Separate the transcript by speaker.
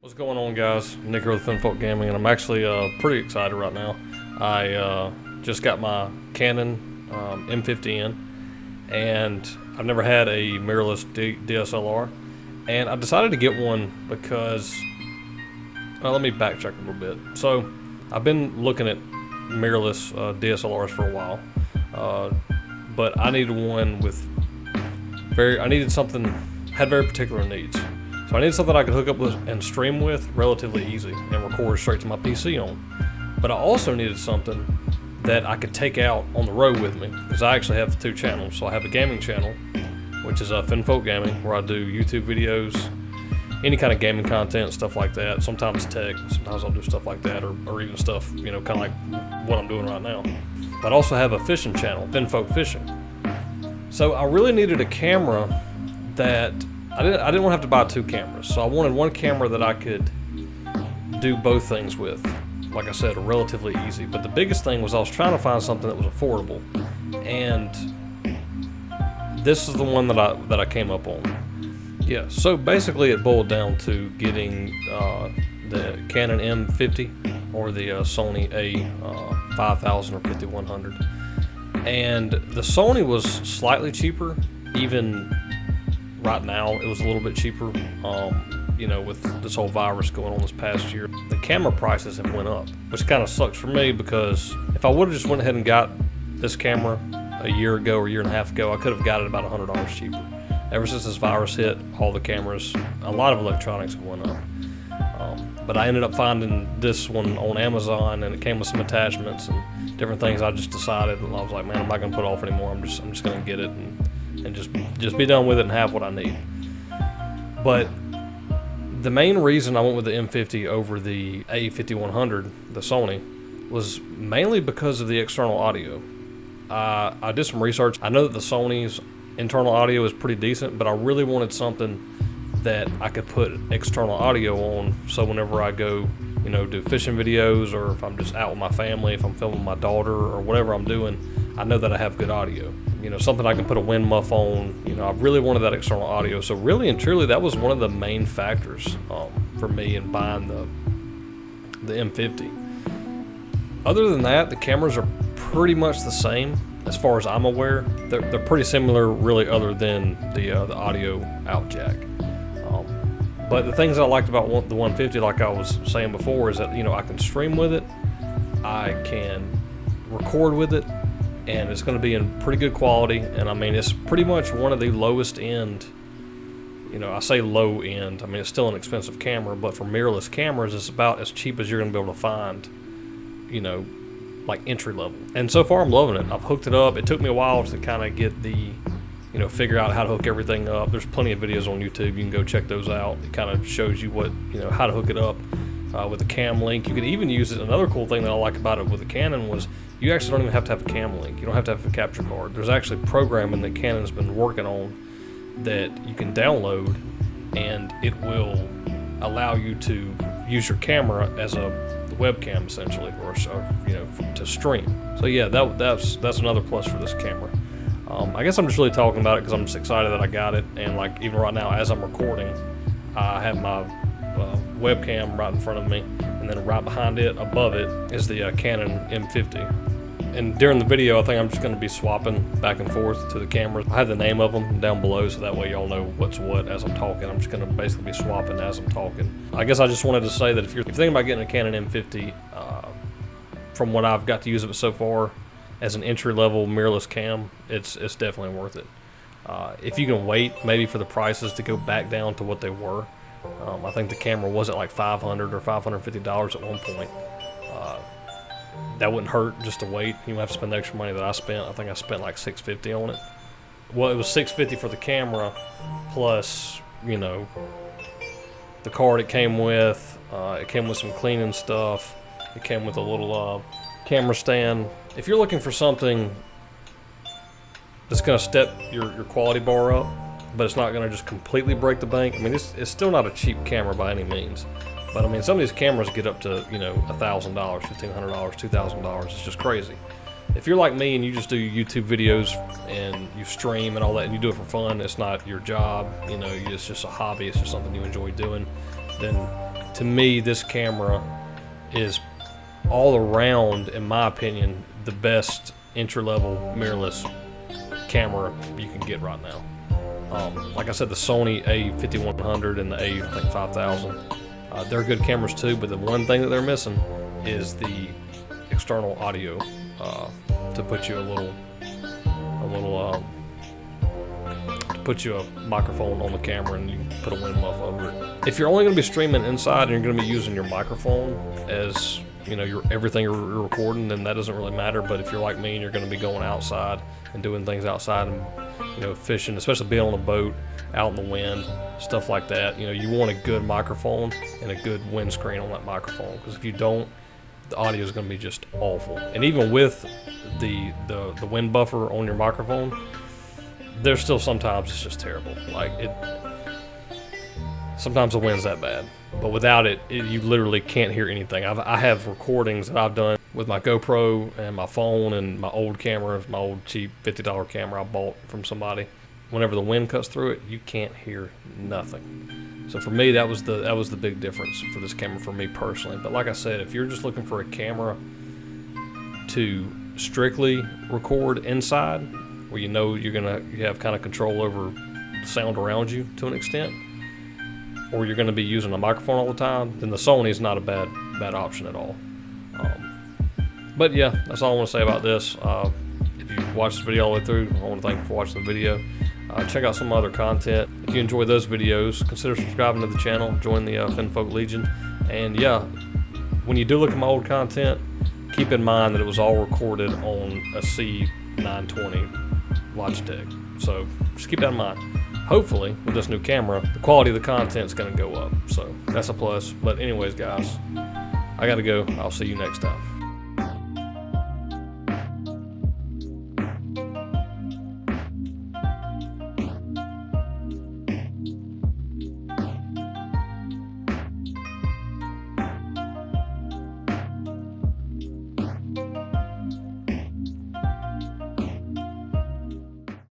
Speaker 1: What's going on, guys? Nick here with Finfolk Gaming, and I'm actually pretty excited right now. I just got my Canon M50 in, and I've never had a mirrorless DSLR, and I decided to get one because, well, let me backtrack a little bit. So I've been looking at mirrorless DSLRs for a while, but I needed one with had very particular needs. So I needed something I could hook up with and stream with relatively easy and record straight to my PC on. But I also needed something that I could take out on the road with me, because I actually have two channels. So I have a gaming channel, which is Finfolk Gaming, where I do YouTube videos, any kind of gaming content, stuff like that. Sometimes tech, sometimes I'll do stuff like that, or even stuff, kind of like what I'm doing right now. But I also have a fishing channel, Finfolk Fishing. So I really needed a camera that I didn't want to have to buy two cameras, so I wanted one camera that I could do both things with. Like I said, relatively easy. But the biggest thing was I was trying to find something that was affordable, and this is the one that I came up on. Yeah. So basically, it boiled down to getting the Canon M50 or the Sony A5000 or 5100, and the Sony was slightly cheaper, even. Right now, it was a little bit cheaper, with this whole virus going on this past year. The camera prices have went up, which kind of sucks for me, because if I would have just went ahead and got this camera a year ago or a year and a half ago, I could have got it about $100 cheaper. Ever since this virus hit, all the cameras, a lot of electronics have went up. But I ended up finding this one on Amazon, and it came with some attachments and different things. I just decided, I was like, man, I'm not going to put it off anymore. I'm just going to get it and just be done with it and have what I need. But the main reason I went with the M50 over the A5100, the Sony, was mainly because of the external audio. I did some research. I know that the Sony's internal audio is pretty decent, but I really wanted something that I could put external audio on, so whenever I go, do fishing videos, or if I'm just out with my family, if I'm filming my daughter or whatever I'm doing, I know that I have good audio. Something I can put a wind muff on. I really wanted that external audio. So really and truly, that was one of the main factors for me in buying the M50. Other than that, the cameras are pretty much the same as far as I'm aware. They're pretty similar, really, other than the audio out jack. But the things I liked about the 150, like I was saying before, is that I can stream with it, I can record with it, and it's going to be in pretty good quality. And I mean, it's pretty much one of the lowest end, I say low end, I mean, it's still an expensive camera, but for mirrorless cameras, it's about as cheap as you're going to be able to find, like entry level. And so far, I'm loving it. I've hooked it up. It took me a while to kind of get the, figure out how to hook everything up. There's plenty of videos on YouTube. You can go check those out. It kind of shows you what, how to hook it up with a cam link. You could even use it. Another cool thing that I like about it with the Canon was you actually don't even have to have a cam link. You don't have to have a capture card. There's actually programming that Canon's been working on that you can download, and it will allow you to use your camera as a webcam, essentially, or to stream. So yeah, that's another plus for this camera. I guess I'm just really talking about it because I'm just excited that I got it, and like even right now as I'm recording, I have my webcam right in front of me, and then right behind it, above it, is the Canon M50. And during the video, I think I'm just going to be swapping back and forth to the cameras. I have the name of them down below, so that way y'all know what's what as I'm talking. I'm just going to basically be swapping as I'm talking. I guess I just wanted to say that if you're thinking about getting a Canon M50, from what I've got to use of it so far, as an entry-level mirrorless cam, it's definitely worth it. If you can wait maybe for the prices to go back down to what they were, I think the camera was at like $500 or $550 at one point. That wouldn't hurt just to wait. You don't have to spend the extra money that I spent. I think I spent like $650 on it. Well, it was $650 for the camera, plus the card it came with. It came with some cleaning stuff. It came with a little camera stand. If you're looking for something that's going to step your quality bar up, but it's not going to just completely break the bank, I mean, it's still not a cheap camera by any means. But I mean, some of these cameras get up to, $1,000, $1,500, $2,000. It's just crazy. If you're like me and you just do YouTube videos and you stream and all that, and you do it for fun, it's not your job, it's just a hobby, it's just something you enjoy doing, then to me, this camera is all around, in my opinion, the best entry-level mirrorless camera you can get right now. Like I said, the Sony A5100 and the A5000, they're good cameras too, but the one thing that they're missing is the external audio to put you put you a microphone on the camera, and you put a wind muff over it. If you're only going to be streaming inside and you're going to be using your microphone as everything you're recording, then that doesn't really matter. But if you're like me and you're going to be going outside and doing things outside and fishing, especially being on a boat out in the wind, stuff like that, you want a good microphone and a good windscreen on that microphone, because if you don't, the audio is going to be just awful. And even with the wind buffer on your microphone, there's still sometimes it's just terrible. Sometimes the wind's that bad, but without it, you literally can't hear anything. I have recordings that I've done with my GoPro and my phone and my old camera, my old cheap $50 camera I bought from somebody. Whenever the wind cuts through it, you can't hear nothing. So for me, that was the big difference for this camera for me personally. But like I said, if you're just looking for a camera to strictly record inside, where you have kind of control over the sound around you to an extent, or you're going to be using a microphone all the time, then the Sony is not a bad option at all. But yeah, that's all I want to say about this. If you watched this video all the way through, I want to thank you for watching the video. Check out some other content. If you enjoy those videos, consider subscribing to the channel, join the Finfolk Legion. And yeah, when you do look at my old content, keep in mind that it was all recorded on a C920 Logitech. So just keep that in mind. Hopefully, with this new camera, the quality of the content is going to go up. So that's a plus. But anyways, guys, I got to go. I'll see you next time.